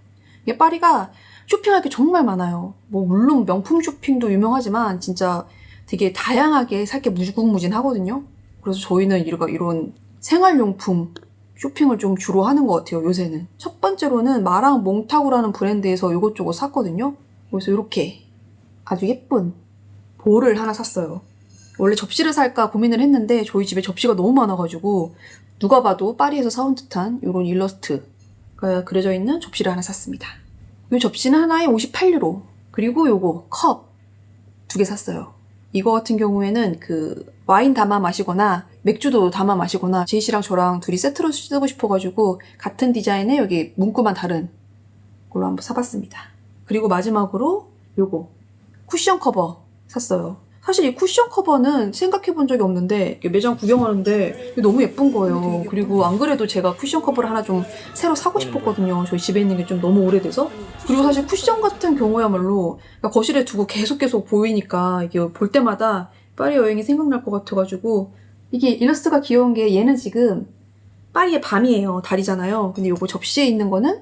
이게 파리가 쇼핑할 게 정말 많아요. 뭐 물론 명품 쇼핑도 유명하지만 진짜 되게 다양하게 살 게 무궁무진하거든요. 그래서 저희는 이런 생활용품 쇼핑을 좀 주로 하는 것 같아요, 요새는. 첫 번째로는 마랑 몽타구라는 브랜드에서 이것저것 샀거든요. 그래서 이렇게 아주 예쁜 볼을 하나 샀어요. 원래 접시를 살까 고민을 했는데 저희 집에 접시가 너무 많아가지고 누가 봐도 파리에서 사온 듯한 이런 일러스트가 그려져 있는 접시를 하나 샀습니다. 이 접시는 하나에 58유로. 그리고 요거 컵 2개 샀어요. 이거 같은 경우에는 그 와인 담아 마시거나 맥주도 담아 마시거나 제이 씨랑 저랑 둘이 세트로 쓰고 싶어가지고 같은 디자인에 여기 문구만 다른 걸로 한번 사봤습니다. 그리고 마지막으로 요거 쿠션 커버 샀어요. 사실 이 쿠션 커버는 생각해본 적이 없는데 매장 구경하는데 이게 너무 예쁜 거예요. 그리고 안 그래도 제가 쿠션 커버를 하나 좀 새로 사고 싶었거든요. 저희 집에 있는 게 좀 너무 오래돼서. 그리고 사실 쿠션 같은 경우야말로 거실에 두고 계속 보이니까 이게 볼 때마다 파리 여행이 생각날 것 같아가지고 이게 일러스트가 귀여운 게 얘는 지금 파리의 밤이에요. 달이잖아요. 근데 요거 접시에 있는 거는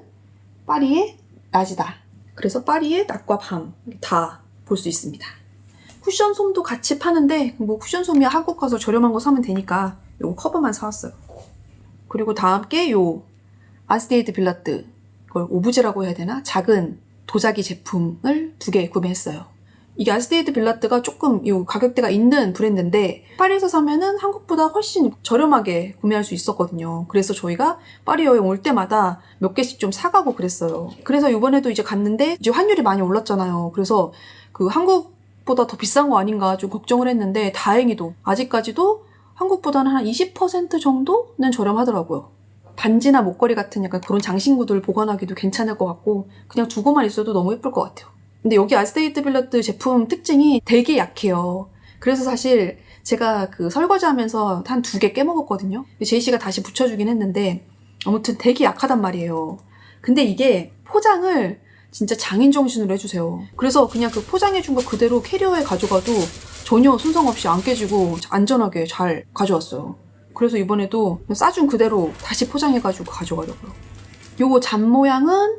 파리의 낮이다. 그래서 파리의 낮과 밤 다 볼 수 있습니다. 쿠션 솜도 같이 파는데 뭐 쿠션 솜이 한국 가서 저렴한 거 사면 되니까 요거 커버만 사왔어요. 그리고 다 함께 요 아스테이드 빌라트, 그걸 오브제라고 해야 되나? 작은 도자기 제품을 2개 구매했어요. 이게 아스테이드 빌라트가 조금 요 가격대가 있는 브랜드인데 파리에서 사면은 한국보다 훨씬 저렴하게 구매할 수 있었거든요. 그래서 저희가 파리 여행 올 때마다 몇 개씩 좀 사가고 그랬어요. 그래서 이번에도 이제 갔는데 이제 환율이 많이 올랐잖아요. 그래서 그 한국보다 더 비싼 거 아닌가 좀 걱정을 했는데 다행히도 아직까지도 한국보다는 한 20% 정도는 저렴하더라고요. 반지나 목걸이 같은 약간 그런 장신구들 보관하기도 괜찮을 것 같고 그냥 두고만 있어도 너무 예쁠 것 같아요. 근데 여기 아스테이드 빌라트 제품 특징이 되게 약해요. 그래서 사실 제가 그 설거지하면서 한 2개 깨먹었거든요. 제이씨가 다시 붙여주긴 했는데 아무튼 되게 약하단 말이에요. 근데 이게 포장을 진짜 장인 정신으로 해주세요. 그래서 그냥 그 포장해준 거 그대로 캐리어에 가져가도 전혀 손상 없이 안 깨지고 안전하게 잘 가져왔어요. 그래서 이번에도 싸준 그대로 다시 포장해가지고 가져가려고요. 요거 잔 모양은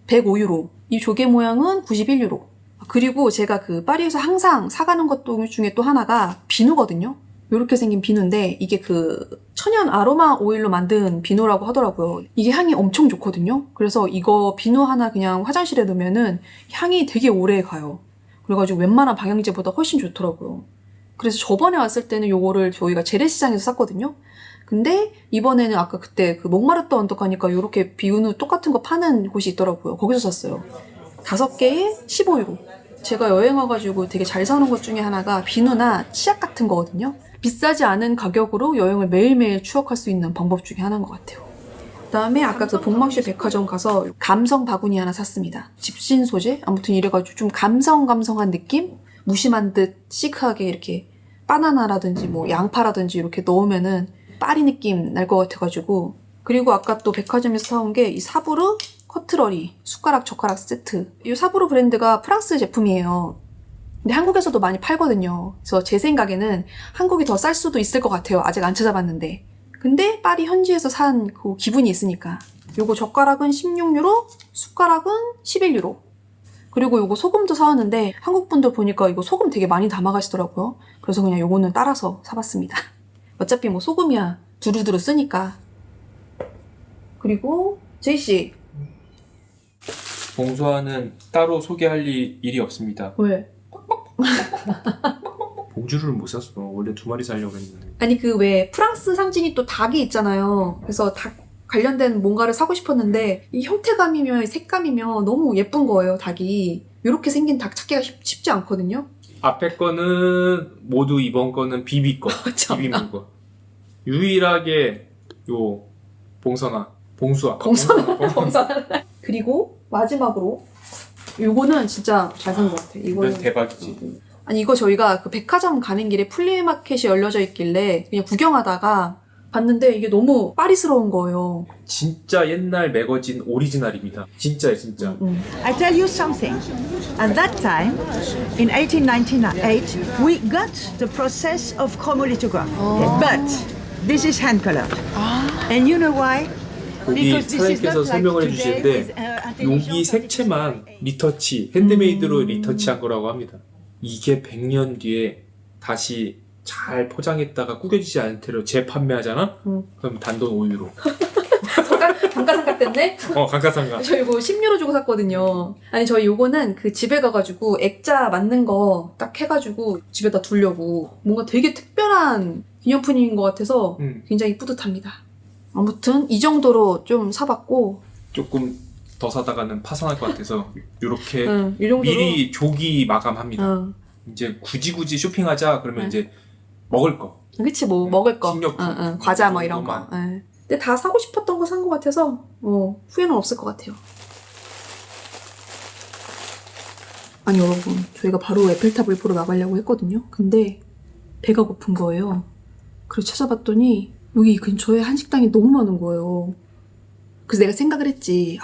105유로, 이 조개 모양은 91유로. 그리고 제가 그 파리에서 항상 사가는 것 중에 또 하나가 비누거든요. 이렇게 생긴 비누인데 이게 그 천연 아로마 오일로 만든 비누라고 하더라고요. 이게 향이 엄청 좋거든요. 그래서 이거 비누 하나 그냥 화장실에 넣으면은 향이 되게 오래 가요. 그래가지고 웬만한 방향제보다 훨씬 좋더라고요. 그래서 저번에 왔을 때는 요거를 저희가 재래시장에서 샀거든요. 근데 이번에는 아까 그때 그 몽마르트 언덕 가니까 요렇게 비누 똑같은 거 파는 곳이 있더라고요. 거기서 샀어요. 5개에 15유로. 제가 여행 와가지고 되게 잘 사는 것 중에 하나가 비누나 치약 같은 거거든요. 비싸지 않은 가격으로 여행을 매일매일 추억할 수 있는 방법 중에 하나인 것 같아요. 그다음에 아까 그 봉막실 백화점 가서 감성 바구니 하나 샀습니다. 집신 소재? 아무튼 이래가지고 좀 감성한 느낌? 무심한 듯 시크하게 이렇게 바나나라든지 뭐 양파라든지 이렇게 넣으면은 파리 느낌 날 것 같아가지고. 그리고 아까 또 백화점에서 사온 게 이 사브르 커트러리 숟가락 젓가락 세트. 이 사브르 브랜드가 프랑스 제품이에요. 근데 한국에서도 많이 팔거든요. 그래서 제 생각에는 한국이 더 쌀 수도 있을 것 같아요. 아직 안 찾아봤는데. 근데 파리 현지에서 산 그 기분이 있으니까. 요거 젓가락은 16유로, 숟가락은 11유로. 그리고 요거 소금도 사왔는데 한국 분들 보니까 이거 소금 되게 많이 담아가시더라고요. 그래서 그냥 요거는 따라서 사봤습니다. 어차피 뭐 소금이야 두루두루 쓰니까. 그리고 제이씨. 봉수아는 따로 소개할 일이 없습니다. 왜? 봉주를 못 샀어. 원래 2마리 사려고 했는데. 아니 그 왜 프랑스 상징이 또 닭이 있잖아요. 그래서 닭 관련된 뭔가를 사고 싶었는데 이 형태감이며 색감이며 너무 예쁜 거예요. 닭이. 이렇게 생긴 닭 찾기가 쉽지 않거든요. 앞에 거는 모두 이번 거는 비비 거. 비비문 거. 유일하게 요 봉수아. 그리고 마지막으로 요거는 진짜 잘 산 것 같아. 이건 대박이지. 아니 이거 저희가 그 백화점 가는 길에 플리마켓이 열려져 있길래 그냥 구경하다가 봤는데 이게 너무 파리스러운 거예요. 진짜 옛날 매거진 오리지널입니다. 진짜예요, 진짜. I tell you something. At that time, in 1898, we got the process of chromolithograph. But this is hand colored. And you know why? 여기 사장님께서 설명을 해주시는데 여기 색채만 리터치, 핸드메이드로 리터치한 거라고 합니다. 이게 100년 뒤에 다시 잘 포장했다가 구겨지지 않은 채로 재판매하잖아? 그럼 단돈 5유로. 감가상가 때문에? 감가상가. 저 이거 10유로 주고 샀거든요. 아니 저희 요거는 그 집에 가가지고 액자 맞는 거 딱 해가지고 집에다 두려고 뭔가 되게 특별한 기념품인 것 같아서 굉장히 뿌듯합니다. 아무튼 이 정도로 좀 사봤고 조금 더 사다가는 파산할 것 같아서 이렇게 이 정도로? 미리 조기 마감합니다. 이제 굳이 쇼핑하자 그러면 이제 먹을 거 그치 뭐 먹을 거, 식료품. 과자 뭐 이런 거. 예. 근데 다 사고 싶었던 거 산 것 같아서 후회는 없을 것 같아요. 아니 여러분, 저희가 바로 에펠탑을 보러 나가려고 했거든요. 근데 배가 고픈 거예요. 그래서 찾아봤더니 여기 근처에 한식당이 너무 많은 거예요. 그래서 내가 생각을 했지.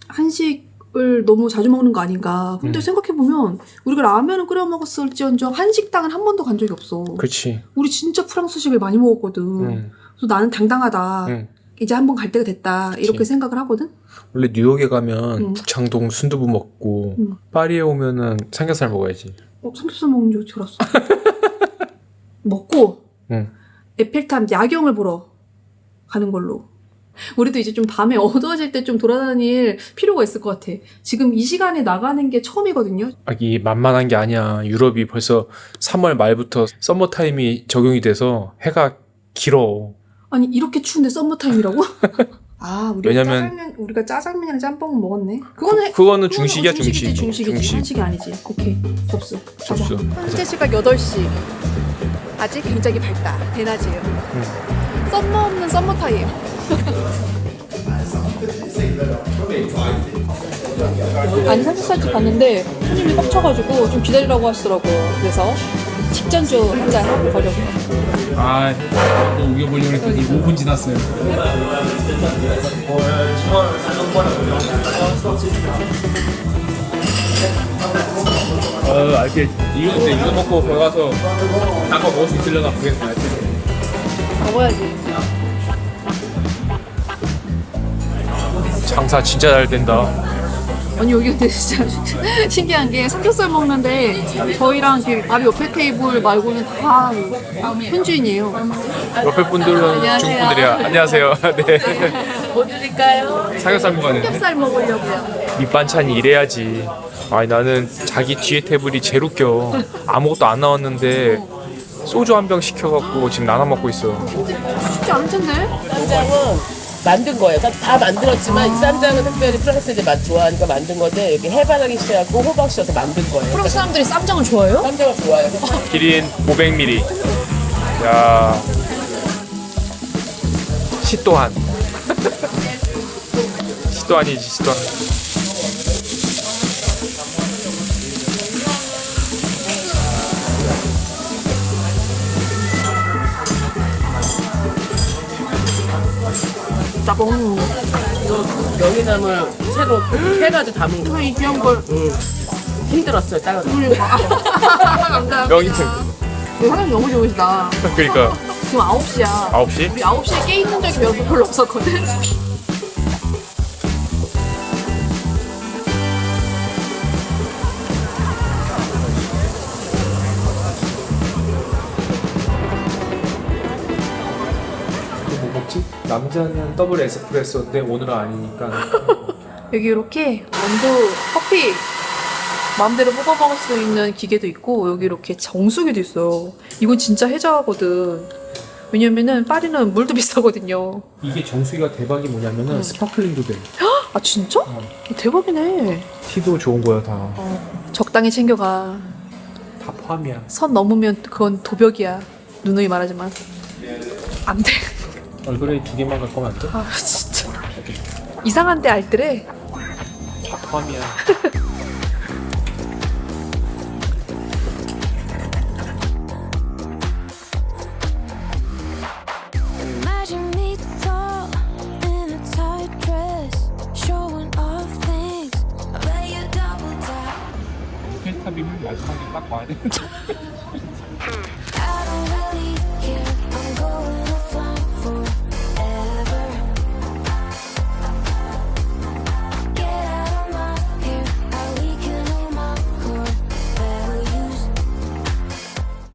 한식을 너무 자주 먹는 거 아닌가. 근데 생각해보면 우리가 라면을 끓여 먹었을지언정 한식당은 한 번도 간 적이 없어. 그렇지. 우리 진짜 프랑스식을 많이 먹었거든. 그래서 나는 당당하다. 이제 한번 갈 때가 됐다. 이렇게 그치. 생각을 하거든. 원래 뉴욕에 가면 북창동 순두부 먹고 파리에 오면은 삼겹살 먹어야지. 삼겹살 먹는 줄 어떻게 알았어? 먹고 에펠탑 야경을 보러 가는 걸로. 우리도 이제 좀 밤에 어두워질 때 좀 돌아다닐 필요가 있을 것 같아. 지금 이 시간에 나가는 게 처음이거든요. 이 만만한 게 아니야. 유럽이 벌써 3월 말부터 썸머 타임이 적용이 돼서 해가 길어. 아니 이렇게 추운데 썸머 타임이라고? 왜냐면 우리가 짜장면이랑 짬뽕은 먹었네. 그거는 중식이야, 중식. 중식이지. 한식이 아니지. 오케이. 접수. 접수. 현재 시각 8시. 아직 굉장히 밝다. 대낮이에요. 썸머 없는 썸머 타임. 아니 삼겹살집 갔는데 손님이 꽉차가지고 좀 기다리라고 하시더라고요. 그래서 직전주 한잔 하고 가려고요. 또 우겨보려고 했더니 5분 지났어요. 이거 먹고 배 가서 딴 거 먹을 수 있으려나 모르겠어. 먹어야지. 장사 진짜 잘 된다. 아니 여기 근데 진짜 신기한 게 삼겹살 먹는데 저희랑 바로 옆에 테이블 말고는 다 현지인이에요. 옆에 분들은 안녕하세요. 중국 분들이야. 안녕하세요. 네. 뭐 드릴까요? 삼겹살 먹어야 되는데. 삼겹살 먹으려고요. 밑반찬이 이래야지. 아니 나는 자기 뒤에 테이블이 제일 웃겨. 아무것도 안 나왔는데 소주 한 병 시켜갖고 지금 나눠 먹고 있어. 쉽지 않을 텐데. 쌈장은 만든 거예요. 그러니까 다 만들었지만 이 쌈장은 특별히 프랑스 애들 맛 좋아하니까 만든 건데 여기 해바라기 씨하고 호박 씨여서 만든 거예요. 프랑스 사람들이 쌈장을 좋아해요? 쌈장을 좋아해요. 기린 500ml. 야. 시또한. 시또한이지 시또한. 따봉. 이거 명이나물 새로 해가지고 담은 거. 이 귀한 걸. 힘들었어요. 따로. 감사합니다. 명이는. 사장님 너무 좋으시다. 그러니까. 지금 9시야. 9시? 우리 9시에 깨 있는 적이 별로 없었거든. 뭐 먹지? 남자는 더블 에스프레소인데 오늘은 아니니까. 여기 이렇게 원두 커피 마음대로 뽑아 먹을 수 있는 기계도 있고 여기 이렇게 정수기도 있어요. 이건 진짜 해자거든. 왜냐면은 파리는 물도 비싸거든요. 이게 정수기가 대박이 뭐냐면은 스파클링도 돼. 아 진짜? 대박이네. 티도 좋은 거야 다. 적당히 챙겨가. 다 포함이야. 선 넘으면 그건 도벽이야. 누누이 말하지만 안 돼. 얼그레이 2개만 갖고 오면 안 돼? 아 진짜 이상한데 알뜰해. 다 포함이야. Imagine me tall in a tight dress, showing off things. I bet you double tap. 펜타빔은 마지막에 딱 와야 돼.